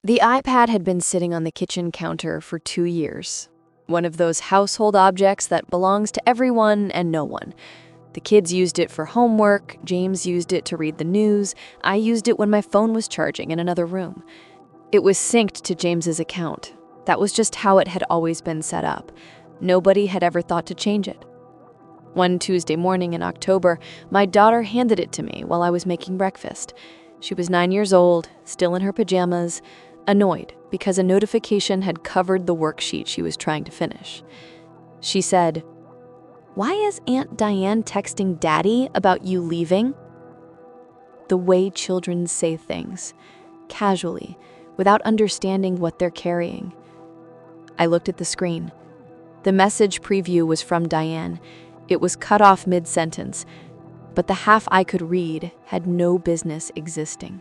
The iPad had been sitting on the kitchen counter for 2 years. One of those household objects that belongs to everyone and no one. The kids used it for homework, James used it to read the news, I used it when my phone was charging in another room. It was synced to James's account. That was just how it had always been set up. Nobody had ever thought to change it. One Tuesday morning in October, my daughter handed it to me while I was making breakfast. She was 9 years old, still in her pajamas, annoyed because a notification had covered the worksheet she was trying to finish. She said, "Why is Aunt Diane texting Daddy about you leaving?" The way children say things, casually, without understanding what they're carrying. I looked at the screen. The message preview was from Diane. It was cut off mid-sentence, but the half I could read had no business existing.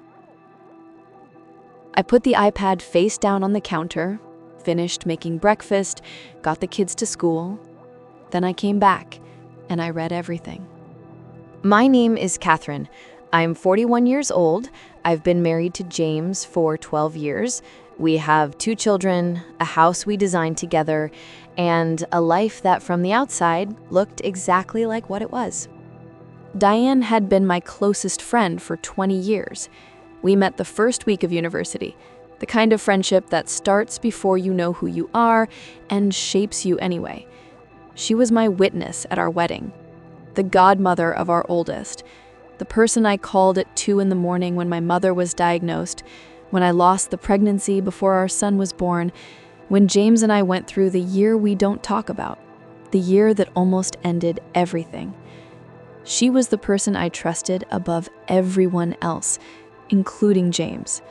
I put the iPad face down on the counter, finished making breakfast, got the kids to school. Then I came back, and I read everything. My name is Catherine. I'm 41 years old. I've been married to James for 12 years. We have 2 children, a house we designed together, and a life that from the outside looked exactly like what it was. Diane had been my closest friend for 20 years. We met the first week of university, the kind of friendship that starts before you know who you are and shapes you anyway. She was my witness at our wedding, the godmother of our oldest, the person I called at 2 a.m. when my mother was diagnosed, when I lost the pregnancy before our son was born, when James and I went through the year we don't talk about, the year that almost ended everything. She was the person I trusted above everyone else, including James.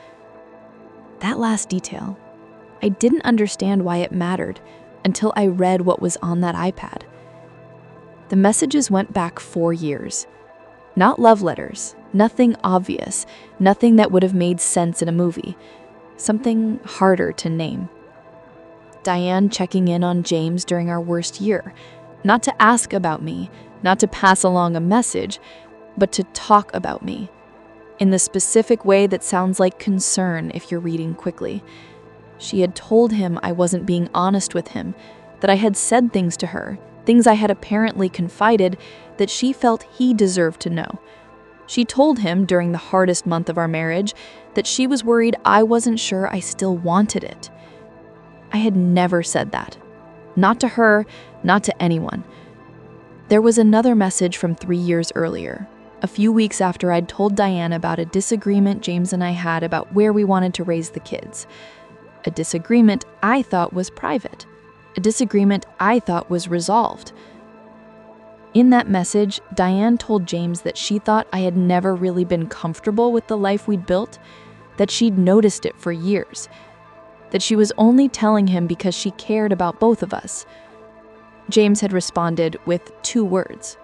That last detail, I didn't understand why it mattered until I read what was on that iPad. The messages went back 4 years. Not love letters, nothing obvious, nothing that would have made sense in a movie. Something harder to name. Diane checking in on James during our worst year, not to ask about me, not to pass along a message, but to talk about me. In the specific way that sounds like concern if you're reading quickly. She had told him I wasn't being honest with him, that I had said things to her, things I had apparently confided that she felt he deserved to know. She told him during the hardest month of our marriage that she was worried I wasn't sure I still wanted it. I had never said that. Not to her, not to anyone. There was another message from 3 years earlier, a few weeks after I'd told Diane about a disagreement James and I had about where we wanted to raise the kids. A disagreement I thought was private. A disagreement I thought was resolved. In that message, Diane told James that she thought I had never really been comfortable with the life we'd built, that she'd noticed it for years, that she was only telling him because she cared about both of us. James had responded with 2 words.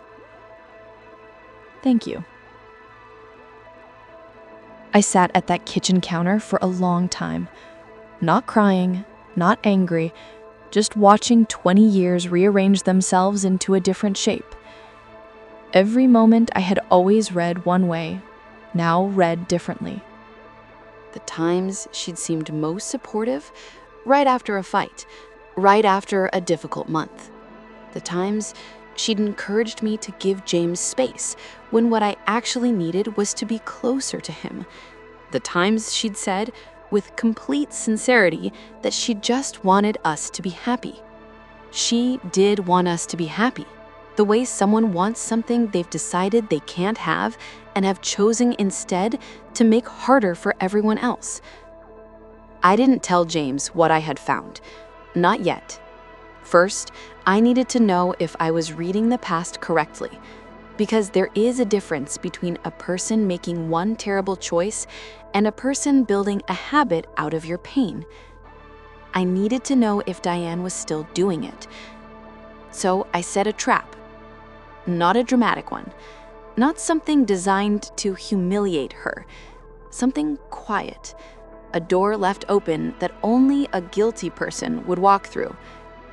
"Thank you." I sat at that kitchen counter for a long time, not crying, not angry, just watching 20 years rearrange themselves into a different shape. Every moment I had always read one way, now read differently. The times she'd seemed most supportive, right after a fight, right after a difficult month. The times she'd encouraged me to give James space, when what I actually needed was to be closer to him. The times she'd said, with complete sincerity, that she just wanted us to be happy. She did want us to be happy, the way someone wants something they've decided they can't have and have chosen instead to make harder for everyone else. I didn't tell James what I had found. Not yet. First, I needed to know if I was reading the past correctly, because there is a difference between a person making one terrible choice and a person building a habit out of your pain. I needed to know if Diane was still doing it. So I set a trap. Not a dramatic one. Not something designed to humiliate her. Something quiet. A door left open that only a guilty person would walk through.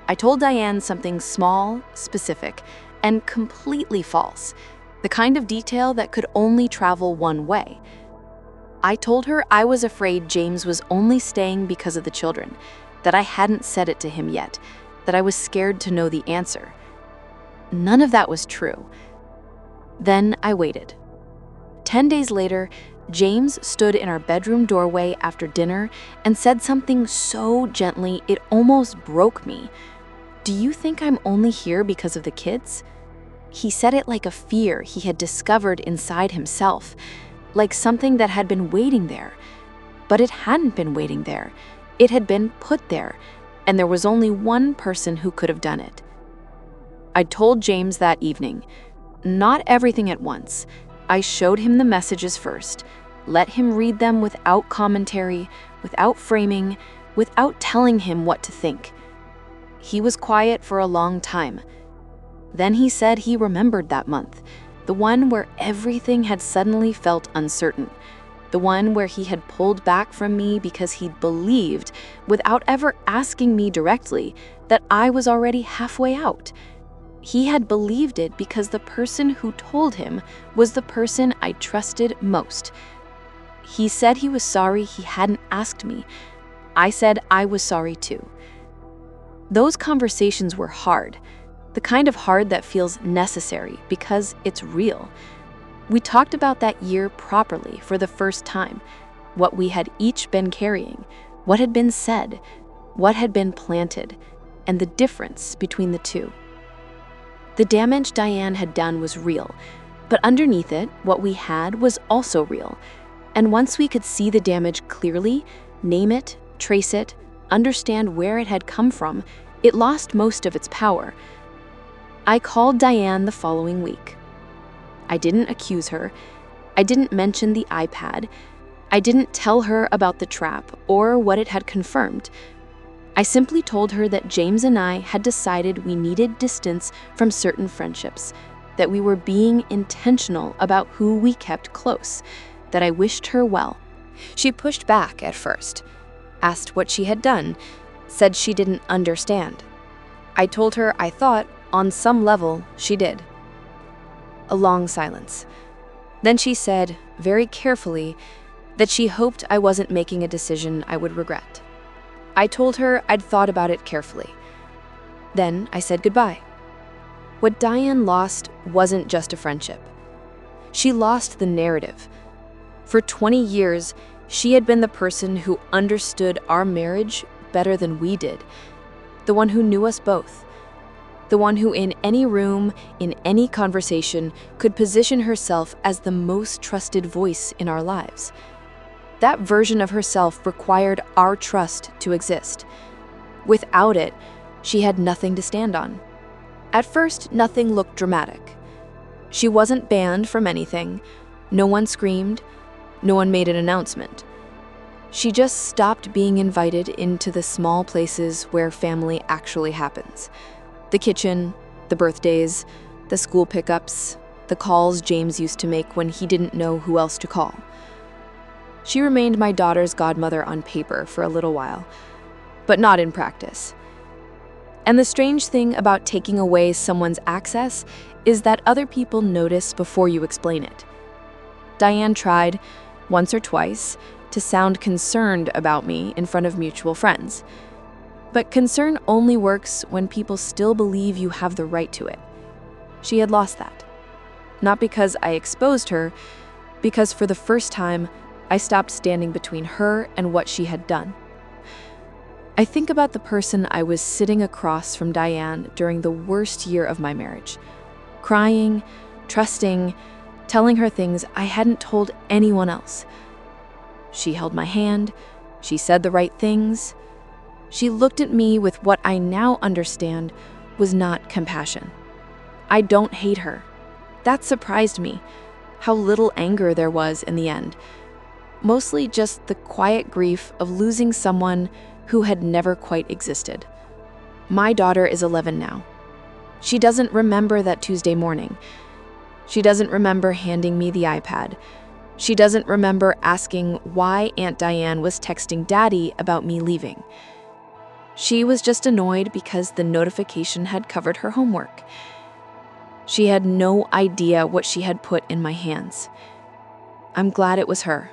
I told Diane something small, specific, and completely false. The kind of detail that could only travel one way. I told her I was afraid James was only staying because of the children, that I hadn't said it to him yet, that I was scared to know the answer. None of that was true. Then I waited. 10 days later, James stood in our bedroom doorway after dinner and said something so gently it almost broke me. "Do you think I'm only here because of the kids?" He said it like a fear he had discovered inside himself, like something that had been waiting there. But it hadn't been waiting there. It had been put there, and there was only one person who could have done it. I told James that evening. Not everything at once. I showed him the messages first, let him read them without commentary, without framing, without telling him what to think. He was quiet for a long time. Then he said he remembered that month, the one where everything had suddenly felt uncertain, the one where he had pulled back from me because he'd believed, without ever asking me directly, that I was already halfway out. He had believed it because the person who told him was the person I trusted most. He said he was sorry he hadn't asked me. I said I was sorry too. Those conversations were hard, the kind of hard that feels necessary because it's real. We talked about that year properly for the first time, what we had each been carrying, what had been said, what had been planted, and the difference between the two. The damage Diane had done was real, but underneath it, what we had was also real. And once we could see the damage clearly, name it, trace it, understand where it had come from, it lost most of its power. I called Diane the following week. I didn't accuse her. I didn't mention the iPad. I didn't tell her about the trap or what it had confirmed. I simply told her that James and I had decided we needed distance from certain friendships, that we were being intentional about who we kept close, that I wished her well. She pushed back at first, asked what she had done, said she didn't understand. I told her I thought, on some level, she did. A long silence. Then she said, very carefully, that she hoped I wasn't making a decision I would regret. I told her I'd thought about it carefully. Then I said goodbye. What Diane lost wasn't just a friendship. She lost the narrative. For 20 years, she had been the person who understood our marriage better than we did, the one who knew us both, the one who in any room, in any conversation, could position herself as the most trusted voice in our lives. That version of herself required our trust to exist. Without it, she had nothing to stand on. At first, nothing looked dramatic. She wasn't banned from anything. No one screamed. No one made an announcement. She just stopped being invited into the small places where family actually happens. The kitchen, the birthdays, the school pickups, the calls James used to make when he didn't know who else to call. She remained my daughter's godmother on paper for a little while, but not in practice. And the strange thing about taking away someone's access is that other people notice before you explain it. Diane tried, once or twice, to sound concerned about me in front of mutual friends. But concern only works when people still believe you have the right to it. She had lost that. Not because I exposed her, because for the first time, I stopped standing between her and what she had done. I think about the person I was sitting across from Diane during the worst year of my marriage, crying, trusting, telling her things I hadn't told anyone else. She held my hand, she said the right things. She looked at me with what I now understand was not compassion. I don't hate her. That surprised me, how little anger there was in the end. Mostly just the quiet grief of losing someone who had never quite existed. My daughter is 11 now. She doesn't remember that Tuesday morning. She doesn't remember handing me the iPad. She doesn't remember asking why Aunt Diane was texting Daddy about me leaving. She was just annoyed because the notification had covered her homework. She had no idea what she had put in my hands. I'm glad it was her.